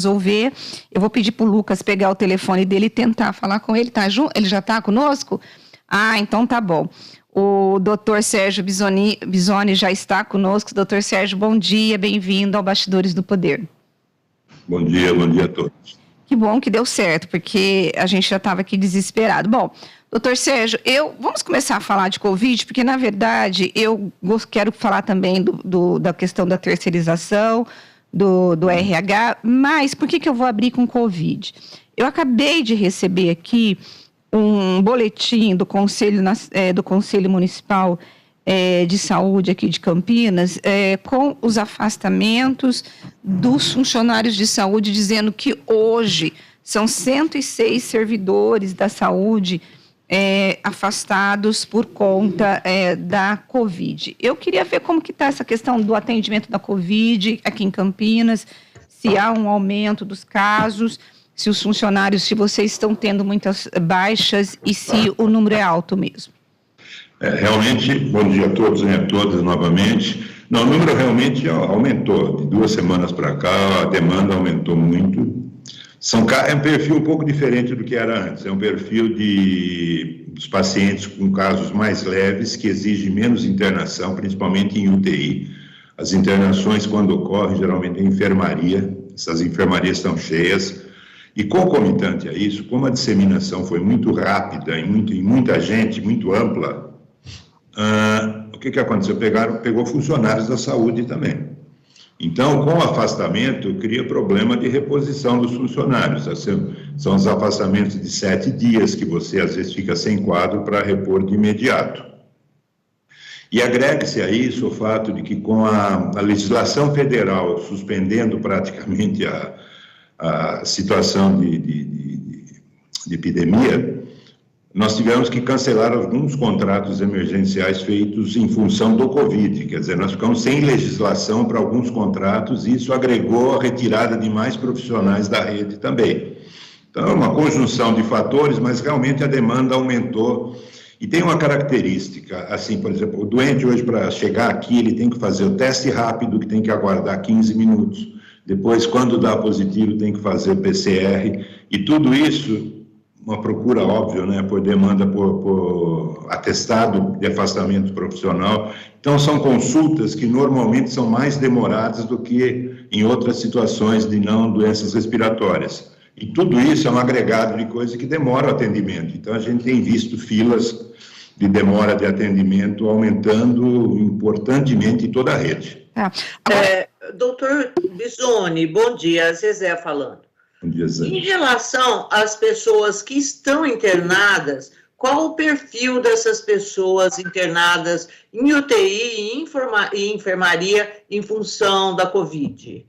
resolver. Eu vou pedir para o Lucas pegar o telefone dele e tentar falar com ele. Ele já está conosco? Ah, então tá bom. O doutor Sérgio Bisoni já está conosco. Doutor Sérgio, bom dia, bem-vindo ao Bastidores do Poder. Bom dia a todos. Que bom que deu certo, porque a gente já estava aqui desesperado. Bom, doutor Sérgio, vamos começar a falar de Covid, porque, na verdade, eu quero falar também da questão da terceirização, do RH, mas por que eu vou abrir com Covid? Eu acabei de receber aqui um boletim do Conselho Municipal de Saúde aqui de Campinas, com os afastamentos dos funcionários de saúde, dizendo que hoje são 106 servidores da saúde afastados por conta da Covid. Eu queria ver como que está essa questão do atendimento da Covid aqui em Campinas, se há um aumento dos casos, se os funcionários, se vocês estão tendo muitas baixas e se o número é alto mesmo. Realmente, bom dia a todos e a todas novamente. Não, o número realmente aumentou. De 2 semanas para cá, a demanda aumentou muito. É um perfil um pouco diferente do que era antes. É um perfil dos pacientes com casos mais leves, que exigem menos internação, principalmente em UTI. As internações, quando ocorrem, geralmente em enfermaria. Essas enfermarias estão cheias. E concomitante a isso, como a disseminação foi muito rápida em muita gente, muito ampla, o que aconteceu? Pegou funcionários da saúde também. Então, com o afastamento, cria problema de reposição dos funcionários. São os afastamentos de 7 dias, que você às vezes fica sem quadro para repor de imediato. E agrega-se a isso o fato de que, com a legislação federal suspendendo praticamente a situação de epidemia, nós tivemos que cancelar alguns contratos emergenciais feitos em função do Covid. Quer dizer, nós ficamos sem legislação para alguns contratos e isso agregou a retirada de mais profissionais da rede também. Então, é uma conjunção de fatores, mas realmente a demanda aumentou. E tem uma característica, assim, por exemplo, o doente hoje, para chegar aqui, ele tem que fazer o teste rápido, que tem que aguardar 15 minutos. Depois, quando dá positivo, tem que fazer o PCR. E tudo isso, uma procura óbvia, né, por demanda por atestado de afastamento profissional. Então, são consultas que normalmente são mais demoradas do que em outras situações de não doenças respiratórias. E tudo isso é um agregado de coisas que demora o atendimento. Então, a gente tem visto filas de demora de atendimento aumentando importantemente em toda a rede. Doutor Bisoni, bom dia, Zezé falando. Bom dia, Zé. Em relação às pessoas que estão internadas, qual o perfil dessas pessoas internadas em UTI e enfermaria em função da Covid?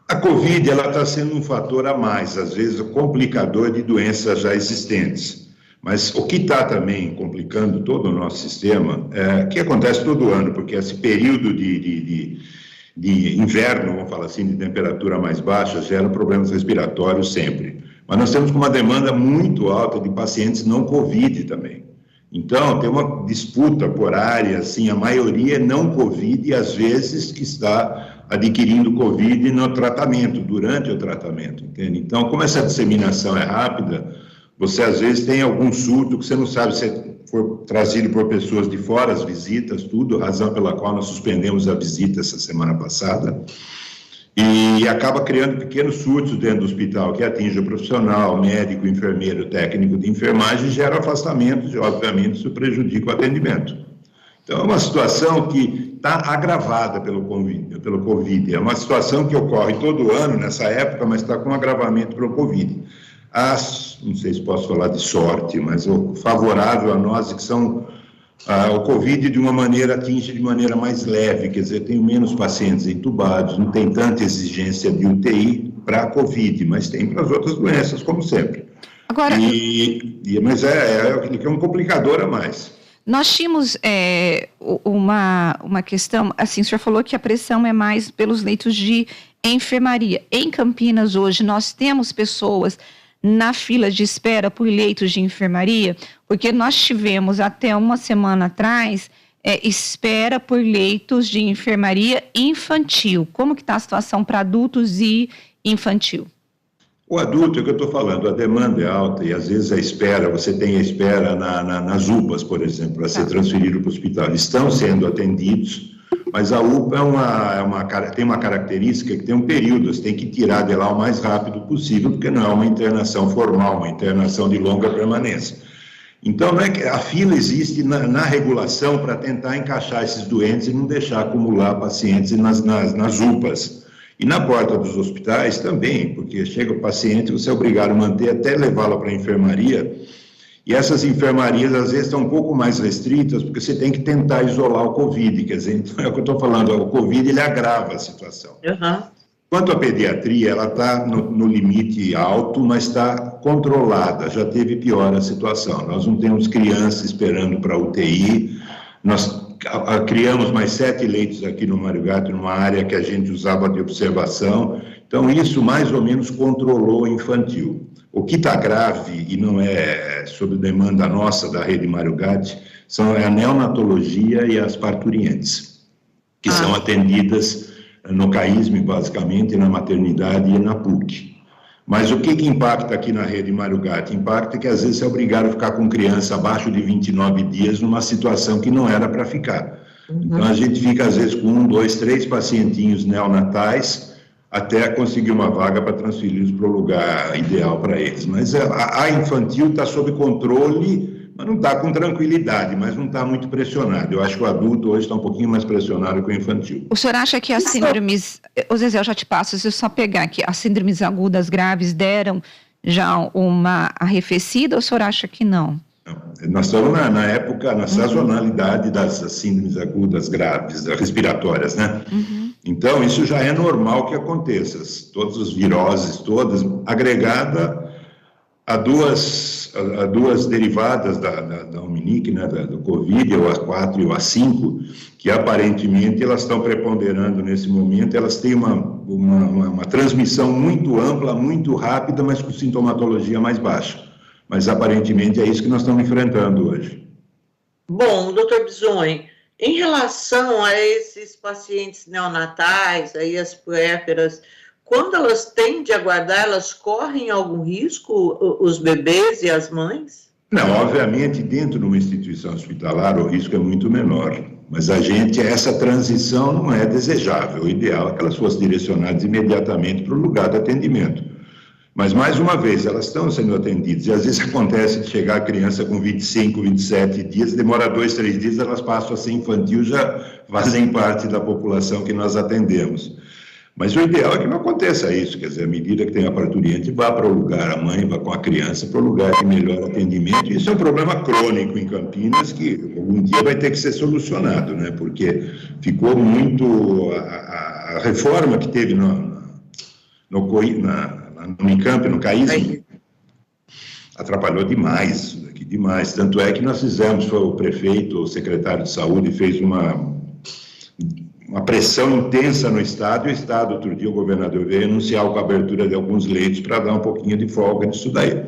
A Covid, ela está sendo um fator a mais, às vezes o complicador de doenças já existentes. Mas o que está também complicando todo o nosso sistema, que acontece todo ano, porque esse período de inverno, vamos falar assim, de temperatura mais baixa, gera problemas respiratórios sempre. Mas nós temos uma demanda muito alta de pacientes não Covid também. Então, tem uma disputa por área, assim, a maioria é não Covid e às vezes está adquirindo Covid no tratamento, durante o tratamento, entende? Então, como essa disseminação é rápida, você às vezes tem algum surto que você não sabe se for trazido por pessoas de fora, as visitas, tudo, razão pela qual nós suspendemos a visita essa semana passada, e acaba criando pequenos surtos dentro do hospital, que atinge o profissional, médico, enfermeiro, técnico de enfermagem, e gera afastamentos e, obviamente, isso prejudica o atendimento. Então, é uma situação que está agravada pelo Covid, é uma situação que ocorre todo ano nessa época, mas está com agravamento pelo Covid. Não sei se posso falar de sorte, mas o favorável a nós é que são o Covid de uma maneira atinge de maneira mais leve, quer dizer, tem menos pacientes entubados, não tem tanta exigência de UTI para a Covid, mas tem para as outras doenças, como sempre. Agora, mas é um complicador a mais. Nós tínhamos uma questão, assim, o senhor falou que a pressão é mais pelos leitos de enfermaria. Em Campinas, hoje, nós temos pessoas na fila de espera por leitos de enfermaria, porque nós tivemos até uma semana atrás espera por leitos de enfermaria infantil. Como que está a situação para adultos e infantil? O adulto, é o que eu estou falando, a demanda é alta e às vezes você tem a espera nas UPAs, por exemplo, para ser transferido para o hospital. Estão sendo atendidos, mas a UPA tem uma característica que tem um período, você tem que tirar de lá o mais rápido possível, porque não é uma internação formal, uma internação de longa permanência. Então, não é que a fila existe na regulação para tentar encaixar esses doentes e não deixar acumular pacientes nas UPAs. E na porta dos hospitais também, porque chega o paciente, você é obrigado a manter até levá-lo para a enfermaria, e essas enfermarias às vezes estão um pouco mais restritas, porque você tem que tentar isolar o Covid, quer dizer, então é o que eu estou falando, o Covid ele agrava a situação. Uhum. Quanto à pediatria, ela está no limite alto, mas está controlada, já teve pior a situação. Nós não temos crianças esperando para UTI, nós criamos mais 7 leitos aqui no Mário Gatti, numa área que a gente usava de observação, então isso mais ou menos controlou o infantil. O que está grave, e não é sob demanda nossa da rede Mário Gatti, são a neonatologia e as parturientes, que são atendidas no CAISM, basicamente, na maternidade e na PUC. Mas o que impacta aqui na rede Mário Gatti? Impacta que às vezes é obrigado a ficar com criança abaixo de 29 dias numa situação que não era para ficar. Então a gente fica às vezes com 1, 2, 3 pacientinhos neonatais até conseguir uma vaga para transferi-los para o lugar ideal para eles. Mas a infantil está sob controle, mas não está com tranquilidade, mas não está muito pressionado. Eu acho que o adulto hoje está um pouquinho mais pressionado que o infantil. O senhor acha que as síndromes, ô Zezé, eu já te passo, se eu só pegar aqui, as síndromes agudas graves deram já uma arrefecida, ou o senhor acha que não? Nós estamos na época, na sazonalidade das síndromes agudas graves, respiratórias, né? Então, isso já é normal que aconteça. Todas as viroses, todas, agregada a duas derivadas da Omnic, né, do Covid, o A4 e o A5, que aparentemente elas estão preponderando nesse momento, elas têm uma transmissão muito ampla, muito rápida, mas com sintomatologia mais baixa. Mas aparentemente é isso que nós estamos enfrentando hoje. Bom, doutor Bisogni, em relação a esses pacientes neonatais, aí as puérperas, quando elas têm de aguardar, elas correm algum risco, os bebês e as mães? Não, obviamente, dentro de uma instituição hospitalar, o risco é muito menor. Mas essa transição não é desejável. O ideal é que elas fossem direcionadas imediatamente para o lugar de atendimento. Mas, mais uma vez, elas estão sendo atendidas. E, às vezes, acontece de chegar a criança com 25, 27 dias, demora 2, 3 dias, elas passam a ser infantil, já fazem parte da população que nós atendemos. Mas o ideal é que não aconteça isso, quer dizer, à medida que tem a parturiente, vá para o lugar, a mãe vá com a criança para o lugar de melhor atendimento. Isso é um problema crônico em Campinas que algum dia vai ter que ser solucionado, né? Porque ficou muito... A reforma que teve no Unicamp, no CAISM, atrapalhou demais isso daqui, demais. Tanto é que nós fizemos, foi o prefeito, o secretário de saúde, fez uma pressão intensa no Estado, e o Estado, outro dia, o governador veio anunciar com a abertura de alguns leitos para dar um pouquinho de folga nisso daí.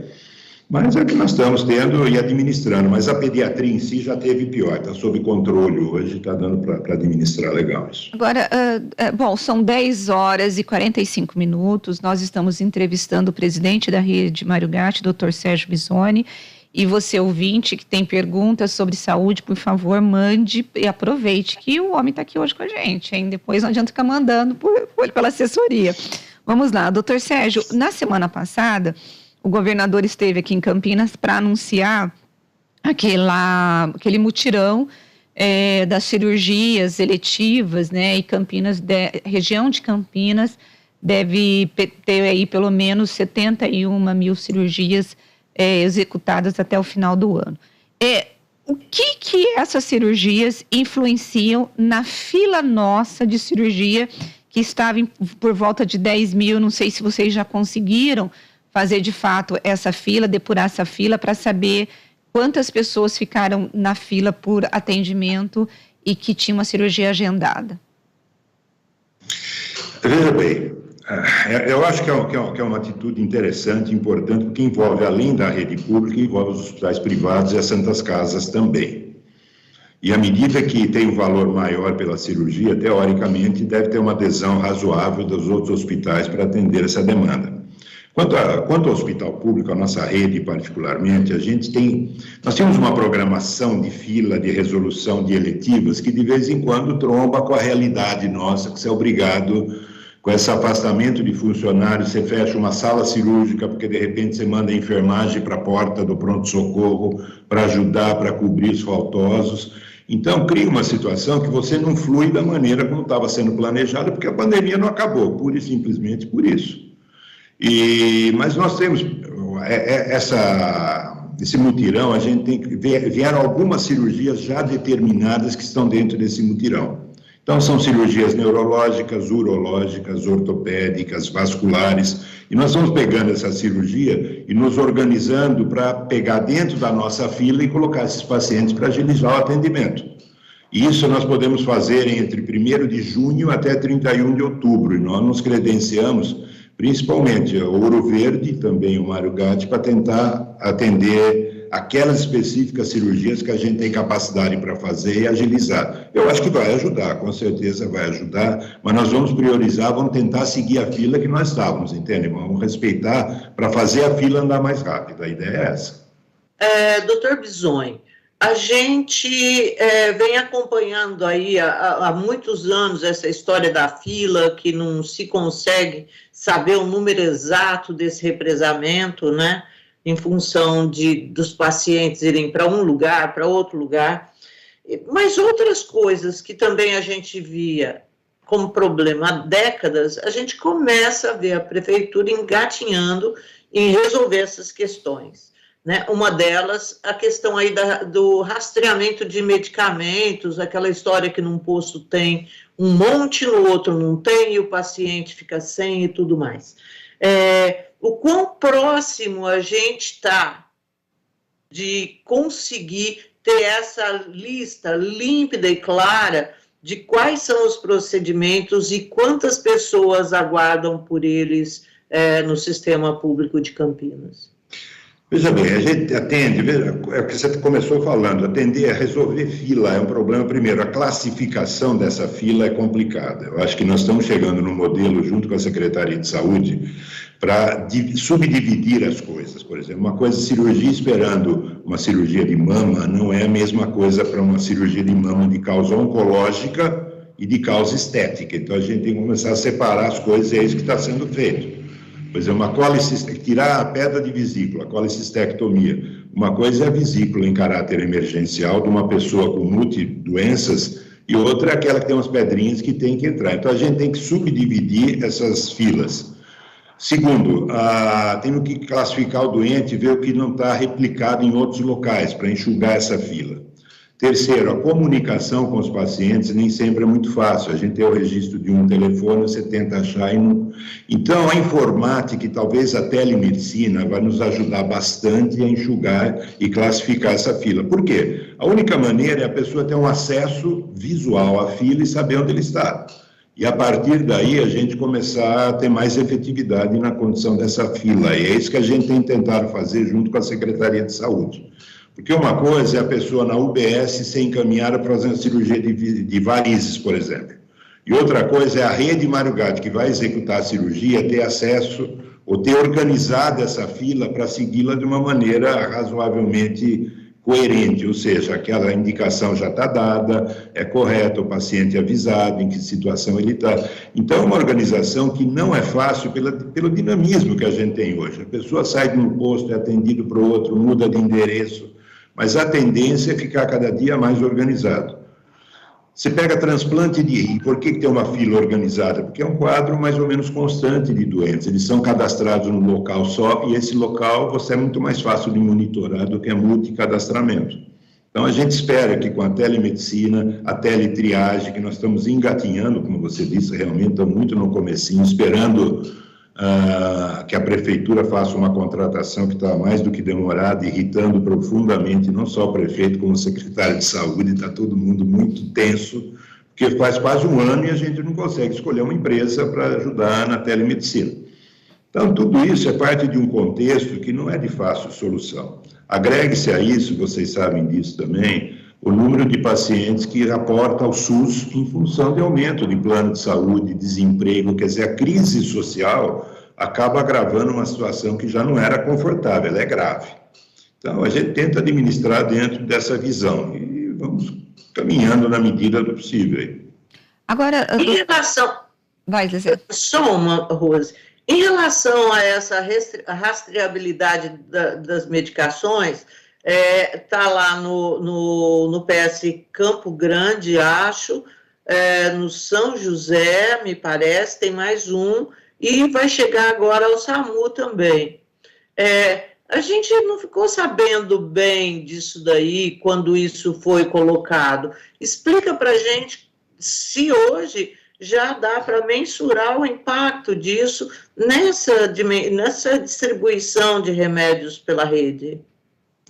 Mas é o que nós estamos tendo e administrando, mas a pediatria em si já teve pior, está sob controle hoje, está dando para administrar legal isso. Agora, bom, são 10 horas e 45 minutos, nós estamos entrevistando o presidente da rede Mário Gatti, Dr. Sérgio Bisogni, e você, ouvinte, que tem perguntas sobre saúde, por favor, mande e aproveite que o homem está aqui hoje com a gente, hein? Depois não adianta ficar mandando pela assessoria. Vamos lá, doutor Sérgio, na semana passada, o governador esteve aqui em Campinas para anunciar aquele mutirão das cirurgias eletivas, né? E Campinas, região de Campinas, deve ter aí pelo menos 71 mil cirurgias executadas até o final do ano. O que essas cirurgias influenciam na fila nossa de cirurgia, que estava por volta de 10 mil, não sei se vocês já conseguiram fazer de fato essa fila, depurar essa fila, para saber quantas pessoas ficaram na fila por atendimento e que tinham uma cirurgia agendada. Veja bem, eu acho que é uma atitude interessante, importante, porque envolve, além da rede pública, envolve os hospitais privados e as santas casas também. E à medida que tem um valor maior pela cirurgia, teoricamente, deve ter uma adesão razoável dos outros hospitais para atender essa demanda. Quanto ao hospital público, a nossa rede particularmente, nós temos uma programação de fila de resolução de eletivas que de vez em quando tromba com a realidade nossa, que você é obrigado, com esse afastamento de funcionários, você fecha uma sala cirúrgica porque de repente você manda a enfermagem para a porta do pronto-socorro para ajudar, para cobrir os faltosos. Então, cria uma situação que você não flui da maneira como estava sendo planejada, porque a pandemia não acabou, pura e simplesmente por isso. Mas nós temos esse mutirão, a gente tem que vieram algumas cirurgias já determinadas que estão dentro desse mutirão. Então, são cirurgias neurológicas, urológicas, ortopédicas, vasculares, e nós vamos pegando essa cirurgia e nos organizando para pegar dentro da nossa fila e colocar esses pacientes para agilizar o atendimento. E isso nós podemos fazer entre 1º de junho até 31 de outubro, e nós nos credenciamos principalmente o Ouro Verde e também o Mário Gatti, para tentar atender aquelas específicas cirurgias que a gente tem capacidade para fazer e agilizar. Eu acho que vai ajudar, com certeza vai ajudar, mas nós vamos priorizar, vamos tentar seguir a fila que nós estávamos, entende? Vamos respeitar para fazer a fila andar mais rápido, a ideia é essa. Doutor Bisogni, a gente vem acompanhando aí há muitos anos essa história da fila, que não se consegue saber o número exato desse represamento, né, em função dos pacientes irem para um lugar, para outro lugar, mas outras coisas que também a gente via como problema há décadas, a gente começa a ver a prefeitura engatinhando em resolver essas questões. Né? Uma delas, a questão aí do rastreamento de medicamentos, aquela história que num posto tem um monte, no outro não tem, e o paciente fica sem e tudo mais. O quão próximo a gente está de conseguir ter essa lista límpida e clara de quais são os procedimentos e quantas pessoas aguardam por eles no sistema público de Campinas? Veja bem, a gente atende, é o que você começou falando, atender a resolver fila é um problema. Primeiro, a classificação dessa fila é complicada. Eu acho que nós estamos chegando num modelo, junto com a Secretaria de Saúde, para subdividir as coisas. Por exemplo, uma coisa, cirurgia esperando uma cirurgia de mama, não é a mesma coisa para uma cirurgia de mama de causa oncológica e de causa estética. Então, a gente tem que começar a separar as coisas, e é isso que está sendo feito. Por exemplo, tirar a pedra de vesícula, a colicistectomia. Uma coisa é a vesícula em caráter emergencial de uma pessoa com multidoenças, e outra é aquela que tem umas pedrinhas que tem que entrar. Então, a gente tem que subdividir essas filas. Segundo, temos que classificar o doente e ver o que não está replicado em outros locais, para enxugar essa fila. Terceiro, a comunicação com os pacientes nem sempre é muito fácil. A gente tem o registro de um telefone, você tenta achar e não... Então, a informática e talvez a telemedicina vai nos ajudar bastante a enxugar e classificar essa fila. Por quê? A única maneira é a pessoa ter um acesso visual à fila e saber onde ele está. E a partir daí a gente começar a ter mais efetividade na condição dessa fila. E é isso que a gente tem tentado fazer junto com a Secretaria de Saúde. Porque uma coisa é a pessoa na UBS ser encaminhada para fazer uma cirurgia de varizes, por exemplo. E outra coisa é a rede Mário Gatti, que vai executar a cirurgia, ter acesso ou ter organizado essa fila para segui-la de uma maneira razoavelmente coerente, ou seja, aquela indicação já está dada, é correta, o paciente é avisado em que situação ele está. Então, é uma organização que não é fácil pelo dinamismo que a gente tem hoje. A pessoa sai de um posto, é atendido para o outro, muda de endereço, mas a tendência é ficar cada dia mais organizado. Você pega transplante de rim, por que tem uma fila organizada? Porque é um quadro mais ou menos constante de doentes, eles são cadastrados num local só, e esse local você é muito mais fácil de monitorar do que a multicadastramento. Então, a gente espera que com a telemedicina, a teletriagem, que nós estamos engatinhando, como você disse, realmente estamos muito no comecinho, esperando que a prefeitura faça uma contratação que está mais do que demorada, irritando profundamente, não só o prefeito, como o secretário de saúde, está todo mundo muito tenso, porque faz quase um ano e a gente não consegue escolher uma empresa para ajudar na telemedicina. Então, tudo isso é parte de um contexto que não é de fácil solução. Agregue-se a isso, vocês sabem disso também, o número de pacientes que raporta ao SUS em função de aumento de plano de saúde, desemprego, quer dizer, a crise social acaba agravando uma situação que já não era confortável, ela é grave. Então, a gente tenta administrar dentro dessa visão e vamos caminhando na medida do possível. Agora, em relação... Vai, Zezé. Só uma, Rose. Em relação a essa rastreabilidade das medicações, está lá no PS Campo Grande, acho, no São José, me parece, tem mais um, e vai chegar agora ao SAMU também. A gente não ficou sabendo bem disso daí, quando isso foi colocado. Explica para a gente se hoje já dá para mensurar o impacto disso nessa distribuição de remédios pela rede.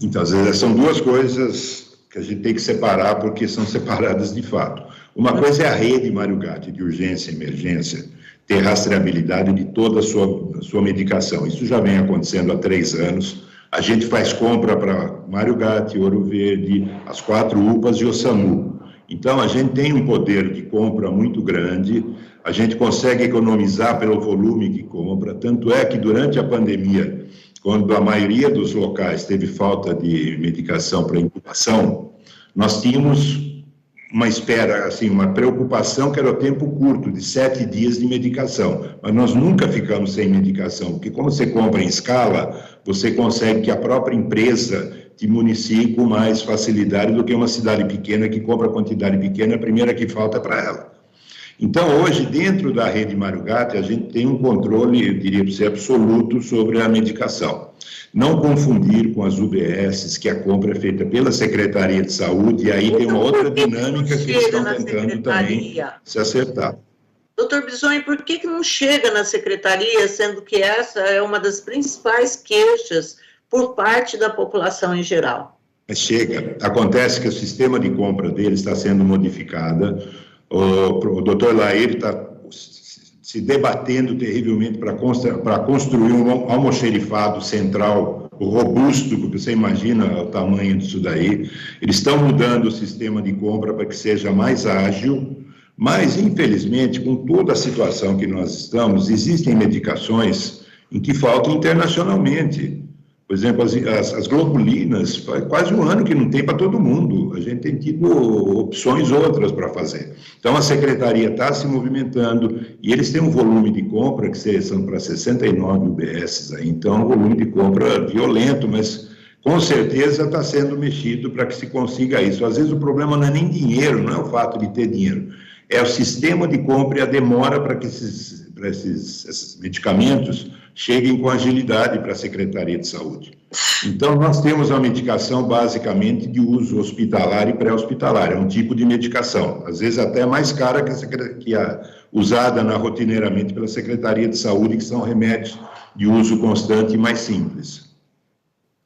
Então, às vezes, são duas coisas que a gente tem que separar, porque são separadas de fato. Uma coisa é a rede Mário Gatti, de urgência e emergência, ter rastreabilidade de toda a sua medicação. Isso já vem acontecendo há 3 anos. A gente faz compra para Mário Gatti, Ouro Verde, as 4 UPAs e o SAMU. Então, a gente tem um poder de compra muito grande, a gente consegue economizar pelo volume que compra, tanto é que durante a pandemia, quando a maioria dos locais teve falta de medicação para intubação, nós tínhamos uma espera, assim, uma preocupação que era o tempo curto, de 7 dias de medicação, mas nós nunca ficamos sem medicação, porque como você compra em escala, você consegue que a própria empresa te municie com mais facilidade do que uma cidade pequena que compra quantidade pequena, a primeira que falta é para ela. Então, hoje, dentro da rede Mário Gatti, a gente tem um controle, eu diria para você, absoluto sobre a medicação. Não confundir com as UBSs, que a compra é feita pela Secretaria de Saúde, e aí tem uma outra dinâmica que eles estão tentando também se acertar. Doutor Bisogni, por que não chega na Secretaria, sendo que essa é uma das principais queixas por parte da população em geral? Chega. Acontece que o sistema de compra deles está sendo modificado. O doutor Lair está se debatendo terrivelmente para construir um almoxerifado central robusto, porque você imagina o tamanho disso daí. Eles estão mudando o sistema de compra para que seja mais ágil, mas, infelizmente, com toda a situação que nós estamos, existem medicações em que faltam internacionalmente. Por exemplo, as globulinas, faz quase 1 ano que não tem para todo mundo. A gente tem tido opções outras para fazer. Então, a Secretaria está se movimentando e eles têm um volume de compra que são para 69 UBSs aí. Então, é um volume de compra violento, mas com certeza está sendo mexido para que se consiga isso. Às vezes o problema não é nem dinheiro, não é o fato de ter dinheiro. É o sistema de compra e a demora para que esses medicamentos cheguem com agilidade para a Secretaria de Saúde. Então, nós temos uma medicação basicamente de uso hospitalar e pré-hospitalar, é um tipo de medicação, às vezes até mais cara que a usada rotineiramente pela Secretaria de Saúde, que são remédios de uso constante e mais simples.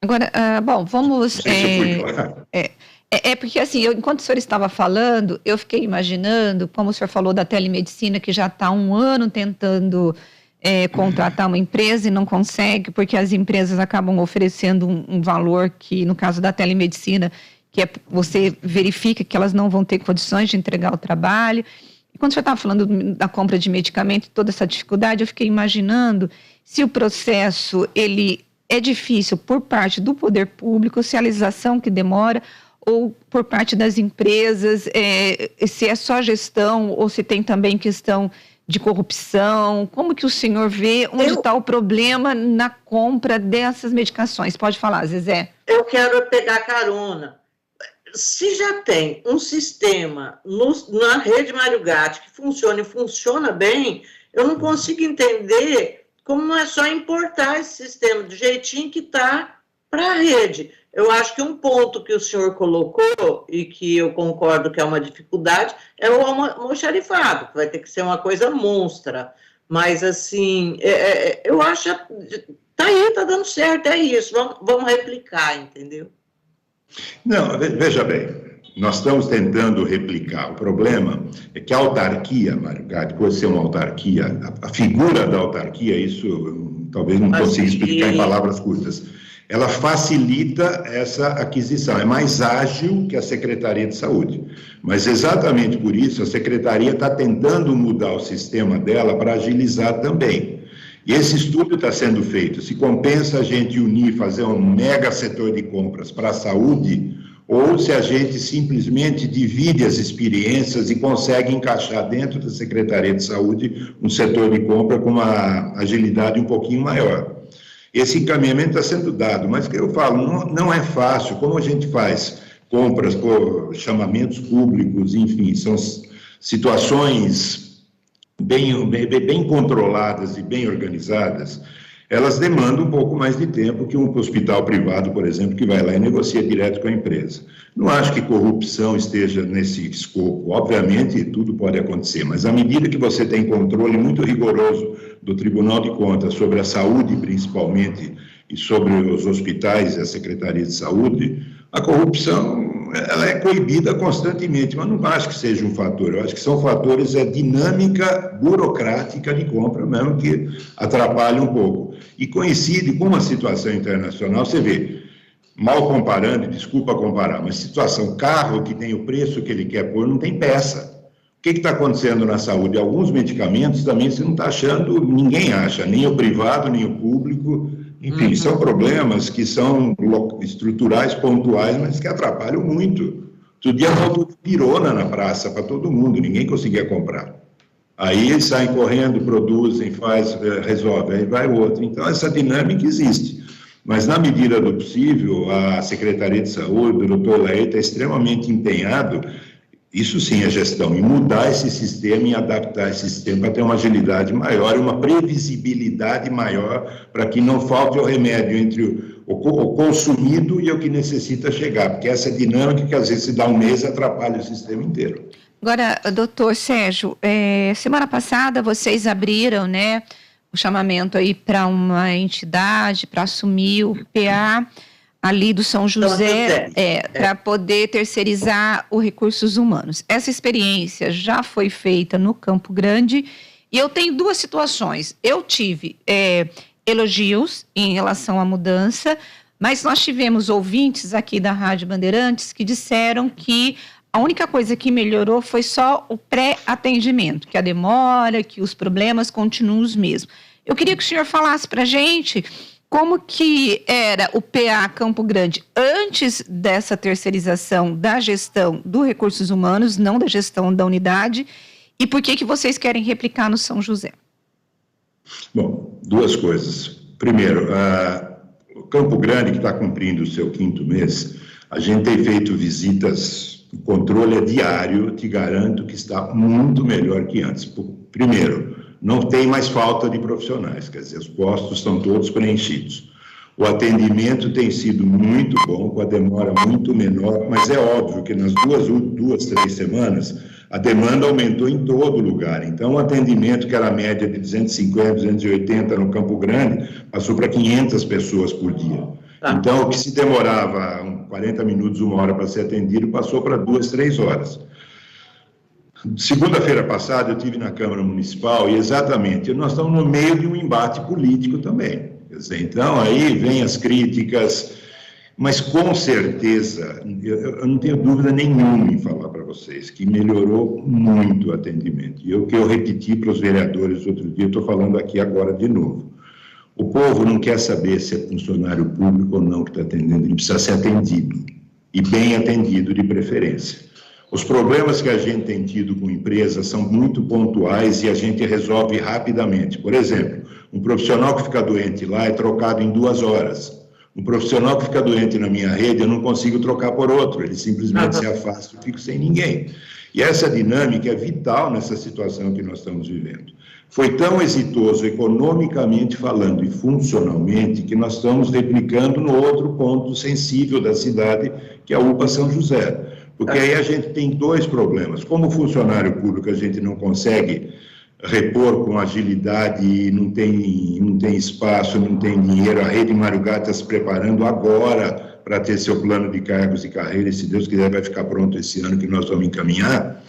Agora, bom, vamos... Não sei se eu fui claro. Porque, assim, enquanto o senhor estava falando, eu fiquei imaginando, como o senhor falou da telemedicina, que já está há 1 ano tentando contratar uma empresa e não consegue, porque as empresas acabam oferecendo um valor que, no caso da telemedicina, que você verifica que elas não vão ter condições de entregar o trabalho. E quando o senhor estava falando da compra de medicamento, toda essa dificuldade, eu fiquei imaginando se o processo, ele é difícil por parte do poder público, se a legislação que demora, ou por parte das empresas, se é só gestão ou se tem também questão de corrupção. Como que o senhor vê onde está o problema na compra dessas medicações? Pode falar, Zezé. Eu quero pegar carona. Se já tem um sistema na rede Mário Gatti que funciona e funciona bem, eu não consigo entender como não é só importar esse sistema do jeitinho que está para a rede. Eu acho que um ponto que o senhor colocou, e que eu concordo que é uma dificuldade, é o almoxarifado, que vai ter que ser uma coisa monstra. Mas, assim, eu acho... Tá aí, tá dando certo, é isso. Vamos replicar, entendeu? Não, veja bem, nós estamos tentando replicar. O problema é que a autarquia, Mário Gatti, por ser uma autarquia, a figura da autarquia, isso talvez não consiga explicar em palavras curtas, ela facilita essa aquisição, é mais ágil que a Secretaria de Saúde. Mas exatamente por isso a Secretaria está tentando mudar o sistema dela para agilizar também. E esse estudo está sendo feito, se compensa a gente unir, fazer um mega setor de compras para a saúde, ou se a gente simplesmente divide as experiências e consegue encaixar dentro da Secretaria de Saúde um setor de compra com uma agilidade um pouquinho maior. Esse encaminhamento está sendo dado, mas o que eu falo, não é fácil. Como a gente faz compras por chamamentos públicos, enfim, são situações bem controladas e bem organizadas, elas demandam um pouco mais de tempo que um hospital privado, por exemplo, que vai lá e negocia direto com a empresa. Não acho que corrupção esteja nesse escopo. Obviamente, tudo pode acontecer, mas à medida que você tem controle muito rigoroso do Tribunal de Contas sobre a saúde, principalmente, e sobre os hospitais e a Secretaria de Saúde, a corrupção ela é coibida constantemente, mas não acho que seja um fator. Eu acho que são fatores, dinâmica burocrática de compra mesmo, que atrapalha um pouco. E coincide com uma situação internacional, você vê, mal comparando, desculpa comparar, mas situação, carro que tem o preço que ele quer pôr, não tem peça. O que está acontecendo na saúde? Alguns medicamentos também você não está achando, ninguém acha, nem o privado, nem o público. Enfim, são problemas que são estruturais, pontuais, mas que atrapalham muito. Outro dia faltou pirona na praça para todo mundo, ninguém conseguia comprar. Aí eles saem correndo, produzem, resolve, aí vai o outro. Então, essa dinâmica existe. Mas, na medida do possível, a Secretaria de Saúde, o doutor Laer, está extremamente empenhado, isso sim é gestão, em mudar esse sistema e adaptar esse sistema para ter uma agilidade maior e uma previsibilidade maior para que não falte o remédio entre o consumido e o que necessita chegar, porque essa dinâmica que às vezes se dá um mês atrapalha o sistema inteiro. Agora, doutor Sérgio, semana passada vocês abriram, né, o chamamento aí para uma entidade para assumir o PA ali do São José, para poder terceirizar os recursos humanos. Essa experiência já foi feita no Campo Grande e eu tenho duas situações. Eu tive elogios em relação à mudança, mas nós tivemos ouvintes aqui da Rádio Bandeirantes que disseram que a única coisa que melhorou foi só o pré-atendimento, que a demora, que os problemas continuam os mesmos. Eu queria que o senhor falasse para a gente como que era o PA Campo Grande antes dessa terceirização da gestão dos recursos humanos, não da gestão da unidade, e por que vocês querem replicar no São José? Bom, duas coisas. Primeiro, o Campo Grande, que está cumprindo o seu 5º mês, a gente tem feito visitas, o controle é diário, te garanto que está muito melhor que antes. Primeiro, não tem mais falta de profissionais, quer dizer, os postos estão todos preenchidos. O atendimento tem sido muito bom, com a demora muito menor, mas é óbvio que nas duas, 3 semanas, a demanda aumentou em todo lugar. Então, o atendimento, que era a média de 250, 280 no Campo Grande, passou para 500 pessoas por dia. Então, o que se demorava 40 minutos, 1 hora para ser atendido, passou para 2, 3 horas. Segunda-feira passada, eu estive na Câmara Municipal e, exatamente, nós estamos no meio de um embate político também. Quer dizer, então, aí vem as críticas, mas com certeza, eu não tenho dúvida nenhuma em falar para vocês que melhorou muito o atendimento. E o que eu repeti para os vereadores outro dia, eu estou falando aqui agora de novo. O povo não quer saber se é funcionário público ou não que está atendendo, ele precisa ser atendido, e bem atendido de preferência. Os problemas que a gente tem tido com empresas são muito pontuais e a gente resolve rapidamente. Por exemplo, um profissional que fica doente lá é trocado em 2 horas. Um profissional que fica doente na minha rede, eu não consigo trocar por outro, ele simplesmente se afasta e fico sem ninguém. E essa dinâmica é vital nessa situação que nós estamos vivendo. Foi tão exitoso economicamente falando e funcionalmente que nós estamos replicando no outro ponto sensível da cidade, que é a UPA São José. Porque aí a gente tem 2 problemas. Como funcionário público, a gente não consegue repor com agilidade e não tem espaço, não tem dinheiro. A Rede Mário Gatti está se preparando agora para ter seu plano de cargos e carreiras. Se Deus quiser, vai ficar pronto esse ano que nós vamos encaminhar.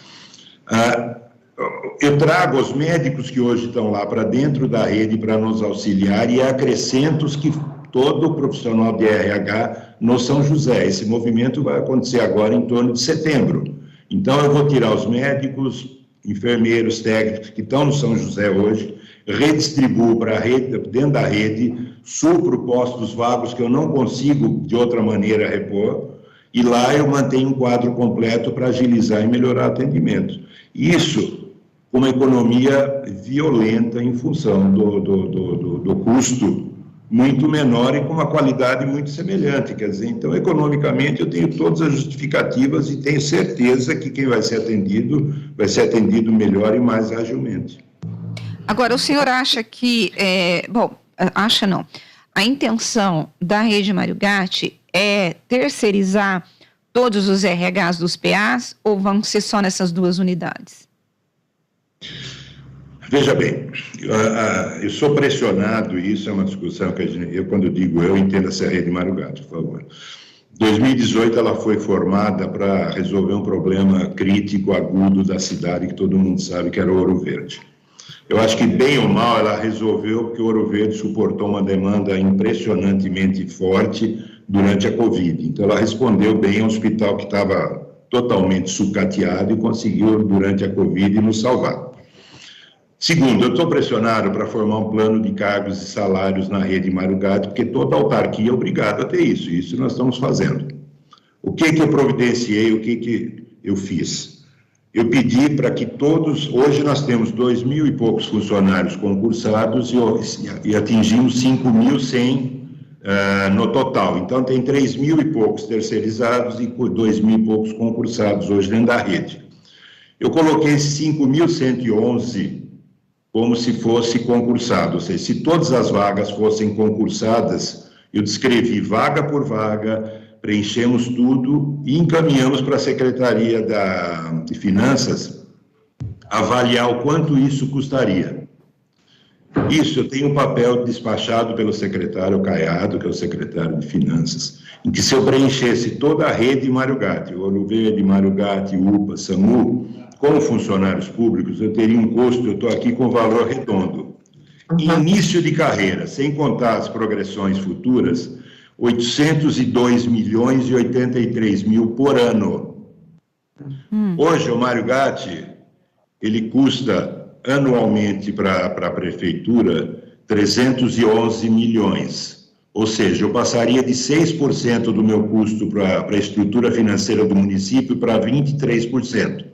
Eu trago os médicos que hoje estão lá para dentro da rede para nos auxiliar e acrescento os que todo profissional de RH no São José. Esse movimento vai acontecer agora em torno de setembro. Então, eu vou tirar os médicos, enfermeiros, técnicos que estão no São José hoje, redistribuo para a rede, dentro da rede, supro postos vagos que eu não consigo, de outra maneira, repor, e lá eu mantenho um quadro completo para agilizar e melhorar o atendimento. Isso com uma economia violenta em função do custo muito menor e com uma qualidade muito semelhante. Quer dizer, então, economicamente, eu tenho todas as justificativas e tenho certeza que quem vai ser atendido melhor e mais agilmente. Agora, o senhor acha que, acha não, a intenção da rede Mário Gatti é terceirizar todos os RHs dos PAs ou vão ser só nessas 2 unidades? Veja bem, eu sou pressionado, e isso é uma discussão que quando eu digo eu, entenda-se a rede Mário Gatti, por favor. Em 2018, ela foi formada para resolver um problema crítico, agudo da cidade, que todo mundo sabe que era Ouro Verde. Eu acho que, bem ou mal, ela resolveu porque Ouro Verde suportou uma demanda impressionantemente forte durante a Covid. Então, ela respondeu bem ao hospital que estava totalmente sucateado e conseguiu, durante a Covid, nos salvar. Segundo, eu estou pressionado para formar um plano de cargos e salários na rede Mário Gatti, porque toda autarquia é obrigada a ter isso, e isso nós estamos fazendo. O que eu providenciei, o que eu fiz? Eu pedi para que todos, hoje nós temos 2.000 e poucos funcionários concursados e atingimos 5.100 no total. Então, tem 3.000 e poucos terceirizados e 2.000 e poucos concursados hoje dentro da rede. Eu coloquei 5.111 como se fosse concursado, ou seja, se todas as vagas fossem concursadas, eu descrevi vaga por vaga, preenchemos tudo e encaminhamos para a Secretaria de Finanças avaliar o quanto isso custaria. Isso, eu tenho um papel despachado pelo secretário Caiado, que é o secretário de Finanças, em que se eu preenchesse toda a rede Mário Gatti, Ouro Verde, Mário Gatti, UPA, SAMU, como funcionários públicos, eu teria um custo, eu estou aqui com valor redondo. Início de carreira, sem contar as progressões futuras, 802 milhões e 83 mil por ano. Hoje, o Mário Gatti, ele custa anualmente para a prefeitura 311 milhões. Ou seja, eu passaria de 6% do meu custo para a estrutura financeira do município para 23%.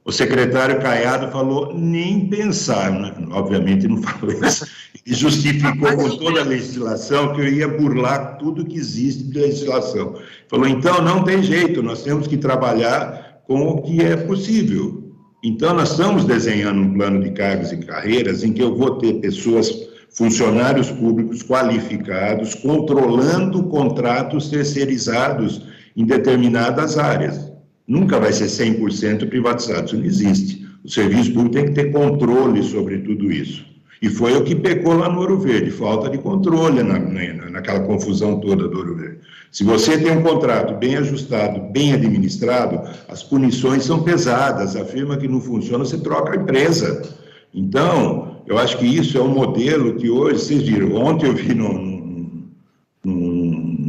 O secretário Caiado falou, nem pensar, né? Obviamente não falou isso, e justificou com toda a legislação que eu ia burlar tudo que existe de legislação. Falou, então não tem jeito, nós temos que trabalhar com o que é possível. Então nós estamos desenhando um plano de cargos e carreiras em que eu vou ter pessoas, funcionários públicos qualificados, controlando contratos terceirizados em determinadas áreas. Nunca vai ser 100% privatizado, isso não existe. O serviço público tem que ter controle sobre tudo isso. E foi o que pecou lá no Ouro Verde, falta de controle naquela confusão toda do Ouro Verde. Se você tem um contrato bem ajustado, bem administrado, as punições são pesadas, afirma que não funciona, você troca a empresa. Então, eu acho que isso é um modelo que hoje, vocês viram, ontem eu vi num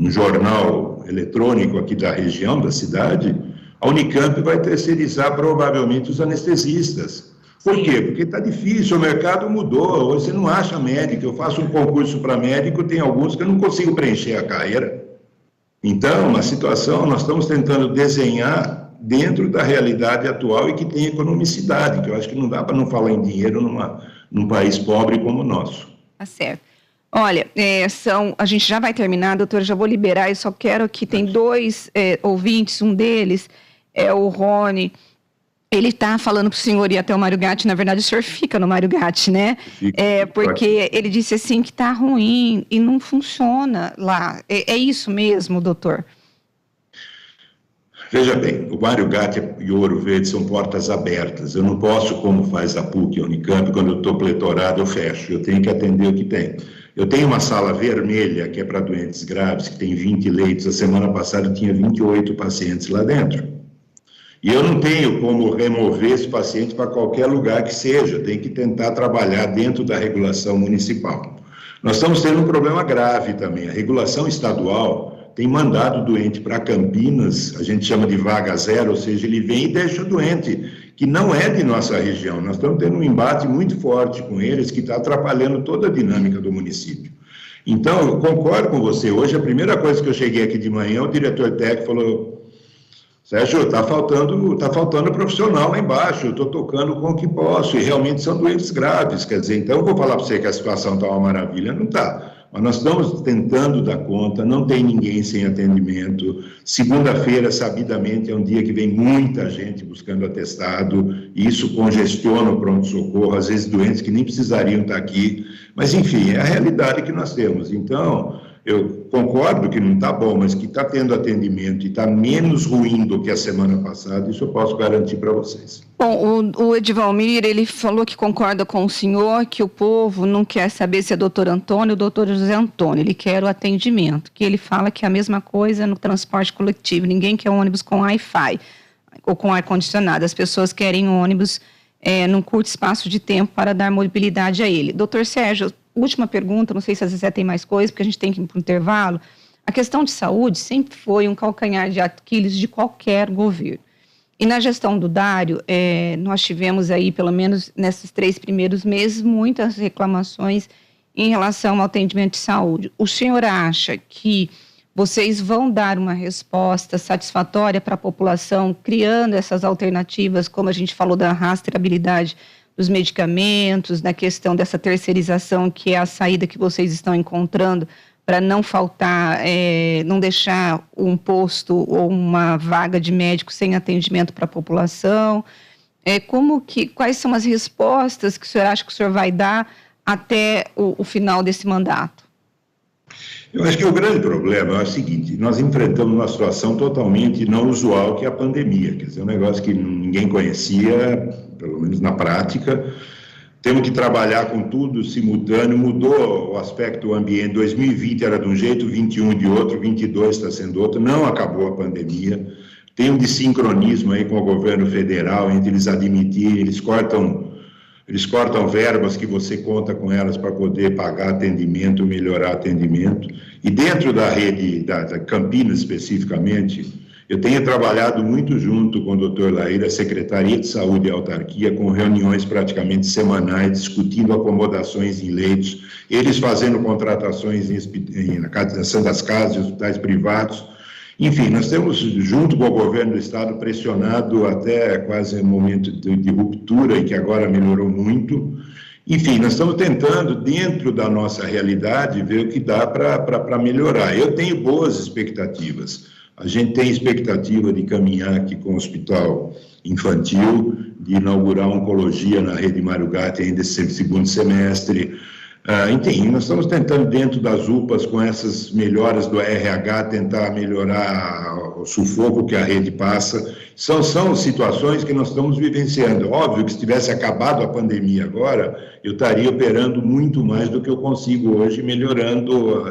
jornal eletrônico aqui da região, da cidade, a Unicamp vai terceirizar provavelmente os anestesistas. Por quê? Porque está difícil, o mercado mudou, hoje você não acha médico, eu faço um concurso para médico, tem alguns que eu não consigo preencher a carreira. Então, na situação, nós estamos tentando desenhar dentro da realidade atual e que tem economicidade, que eu acho que não dá para não falar em dinheiro num país pobre como o nosso. Tá certo. Olha, a gente já vai terminar, doutora, já vou liberar, eu só quero que tem 2 ouvintes, um deles é o Rony, ele está falando para o senhor ir até o Mário Gatti, na verdade o senhor fica no Mário Gatti, né? Porque ele disse assim que está ruim e não funciona lá. É isso mesmo, doutor? Veja bem, o Mário Gatti e o Ouro Verde são portas abertas. Eu não posso, como faz a PUC e a Unicamp, quando eu estou pletorado, eu fecho. Eu tenho que atender o que tem. Eu tenho uma sala vermelha, que é para doentes graves, que tem 20 leitos. A semana passada tinha 28 pacientes lá dentro. E eu não tenho como remover esse paciente para qualquer lugar que seja. Eu tenho que tentar trabalhar dentro da regulação municipal. Nós estamos tendo um problema grave também. A regulação estadual tem mandado o doente para Campinas, a gente chama de vaga zero, ou seja, ele vem e deixa o doente, que não é de nossa região. Nós estamos tendo um embate muito forte com eles, que está atrapalhando toda a dinâmica do município. Então, eu concordo com você. Hoje, a primeira coisa que eu cheguei aqui de manhã, o diretor técnico falou: Sérgio, está faltando profissional lá embaixo, eu estou tocando com o que posso, e realmente são doentes graves. Quer dizer, então eu vou falar para você que a situação está uma maravilha, não está. Mas nós estamos tentando dar conta, não tem ninguém sem atendimento. Segunda-feira, sabidamente, é um dia que vem muita gente buscando atestado, e isso congestiona o pronto-socorro, às vezes doentes que nem precisariam estar aqui. Mas, enfim, é a realidade que nós temos. Então, eu concordo que não está bom, mas que está tendo atendimento e está menos ruim do que a semana passada, isso eu posso garantir para vocês. Bom, o Edivalmir, ele falou que concorda com o senhor, que o povo não quer saber se é doutor Antônio ou doutor José Antônio, ele quer o atendimento, que ele fala que é a mesma coisa no transporte coletivo, ninguém quer um ônibus com Wi-Fi ou com ar-condicionado, as pessoas querem um ônibus num curto espaço de tempo para dar mobilidade a ele. Doutor Sérgio, última pergunta, não sei se a Zezé tem mais coisa, porque a gente tem que ir para o intervalo. A questão de saúde sempre foi um calcanhar de Aquiles de qualquer governo. E na gestão do Dário, nós tivemos aí, pelo menos nesses 3 primeiros meses, muitas reclamações em relação ao atendimento de saúde. O senhor acha que vocês vão dar uma resposta satisfatória para a população, criando essas alternativas, como a gente falou da rastreabilidade dos medicamentos, na questão dessa terceirização, que é a saída que vocês estão encontrando para não faltar, não deixar um posto ou uma vaga de médico sem atendimento para a população? Quais são as respostas que o senhor acha que o senhor vai dar até o final desse mandato? Eu acho que o grande problema é o seguinte: nós enfrentamos uma situação totalmente não usual, que é a pandemia, quer dizer, um negócio que ninguém conhecia, pelo menos na prática. Temos que trabalhar com tudo simultâneo, mudou o aspecto do ambiente. 2020 era de um jeito, 21 de outro, 22 está sendo outro, não acabou a pandemia. Tem um desincronismo aí com o governo federal, entre eles admitirem, eles cortam verbas que você conta com elas para poder pagar atendimento, melhorar atendimento. E dentro da rede da Campinas, especificamente, eu tenho trabalhado muito junto com o doutor Laíra, a Secretaria de Saúde e Autarquia, com reuniões praticamente semanais, discutindo acomodações em leitos, eles fazendo contratações na Casa das Casas e hospitais privados. Enfim, nós temos, junto com o governo do estado, pressionado até quase um momento de ruptura, e que agora melhorou muito. Enfim, nós estamos tentando, dentro da nossa realidade, ver o que dá para melhorar. Eu tenho boas expectativas. A gente tem expectativa de caminhar aqui com o hospital infantil, de inaugurar oncologia na rede Mário Gatti ainda esse segundo semestre. Enfim, nós estamos tentando, dentro das UPAs, com essas melhoras do RH, tentar melhorar o sufoco que a rede passa. São situações que nós estamos vivenciando. Óbvio que se tivesse acabado a pandemia agora, eu estaria operando muito mais do que eu consigo hoje, melhorando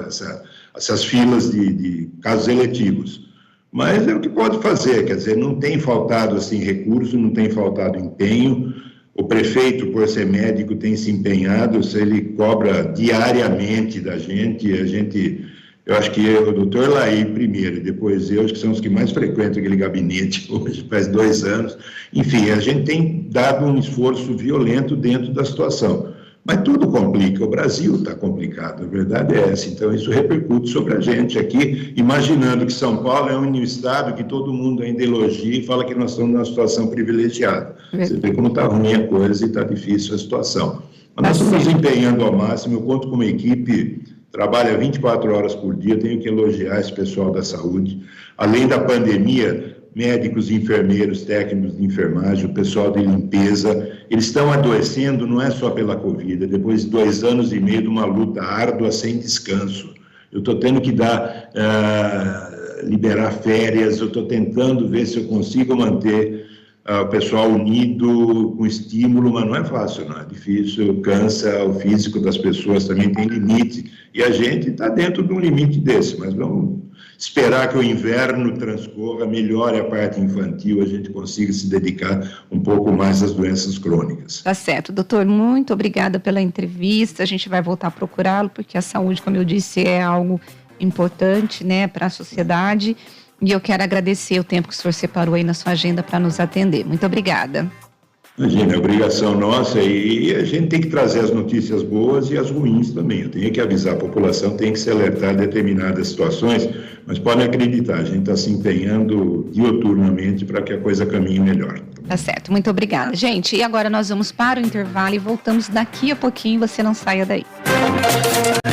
essas filas de casos eletivos. Mas é o que pode fazer, quer dizer, não tem faltado assim recurso, não tem faltado empenho. O prefeito, por ser médico, tem se empenhado, se ele cobra diariamente da gente, eu acho que o doutor Laí primeiro, e depois eu, acho que são os que mais frequentam aquele gabinete hoje, faz 2 anos. Enfim, a gente tem dado um esforço violento dentro da situação. Mas tudo complica, o Brasil está complicado, a verdade é essa. Então, isso repercute sobre a gente aqui, imaginando que São Paulo é um estado que todo mundo ainda elogia e fala que nós estamos numa situação privilegiada. Você vê como está ruim a coisa e está difícil a situação. Mas nós estamos empenhando ao máximo, eu conto com uma equipe, trabalha 24 horas por dia, tenho que elogiar esse pessoal da saúde. Além da pandemia, médicos, enfermeiros, técnicos de enfermagem, o pessoal de limpeza, eles estão adoecendo, não é só pela Covid, é depois de 2 anos e meio de uma luta árdua, sem descanso. Eu estou tendo que liberar férias, eu estou tentando ver se eu consigo manter o pessoal unido, com estímulo, mas não é fácil, não é difícil, cansa, o físico das pessoas também tem limite, e a gente está dentro de um limite desse, mas vamos esperar que o inverno transcorra, melhore a parte infantil, a gente consiga se dedicar um pouco mais às doenças crônicas. Tá certo, doutor, muito obrigada pela entrevista, a gente vai voltar a procurá-lo, porque a saúde, como eu disse, é algo importante, né, para a sociedade, e eu quero agradecer o tempo que o senhor separou aí na sua agenda para nos atender. Muito obrigada. Imagina, é obrigação nossa e a gente tem que trazer as notícias boas e as ruins também. Eu tenho que avisar a população, tem que se alertar em determinadas situações, mas podem acreditar, a gente está se empenhando diuturnamente para que a coisa caminhe melhor. Tá certo, muito obrigada. Gente, e agora nós vamos para o intervalo e voltamos daqui a pouquinho, você não saia daí.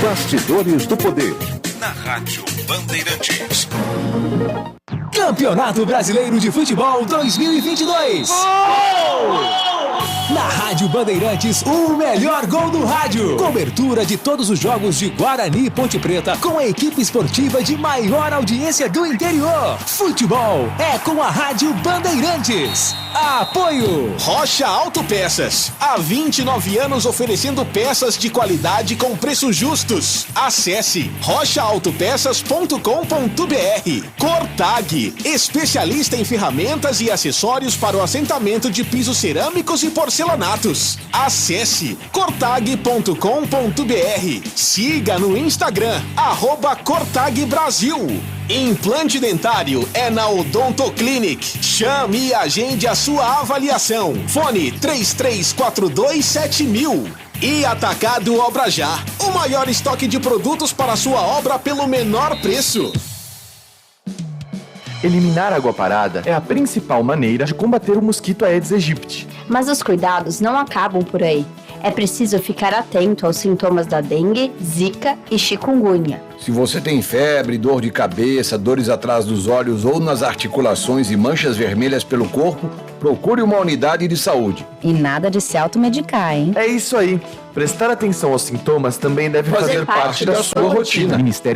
Bastidores do Poder. Na Rádio Bandeirantes. Campeonato Brasileiro de Futebol 2022. Na Rádio Bandeirantes, o melhor gol do rádio. Cobertura de todos os jogos de Guarani e Ponte Preta com a equipe esportiva de maior audiência do interior. Futebol é com a Rádio Bandeirantes. Apoio Rocha Autopeças. Há 29 anos oferecendo peças de qualidade com preços justos. Acesse rochaautopeças.com.br. Cortag, especialista em ferramentas e acessórios para o assentamento de pisos cerâmicos e porcelanatos. Acesse cortag.com.br. Siga no Instagram, @CortagBrasil. Implante dentário é na Odontoclinic. Chame e agende a sua avaliação. Fone 33427000. E Atacado Obra Já, o maior estoque de produtos para a sua obra pelo menor preço. Eliminar água parada é a principal maneira de combater o mosquito Aedes aegypti. Mas os cuidados não acabam por aí. É preciso ficar atento aos sintomas da dengue, zika e chikungunya. Se você tem febre, dor de cabeça, dores atrás dos olhos ou nas articulações e manchas vermelhas pelo corpo, procure uma unidade de saúde. E nada de se automedicar, hein? É isso aí. Prestar atenção aos sintomas também deve fazer parte da sua rotina. Ministério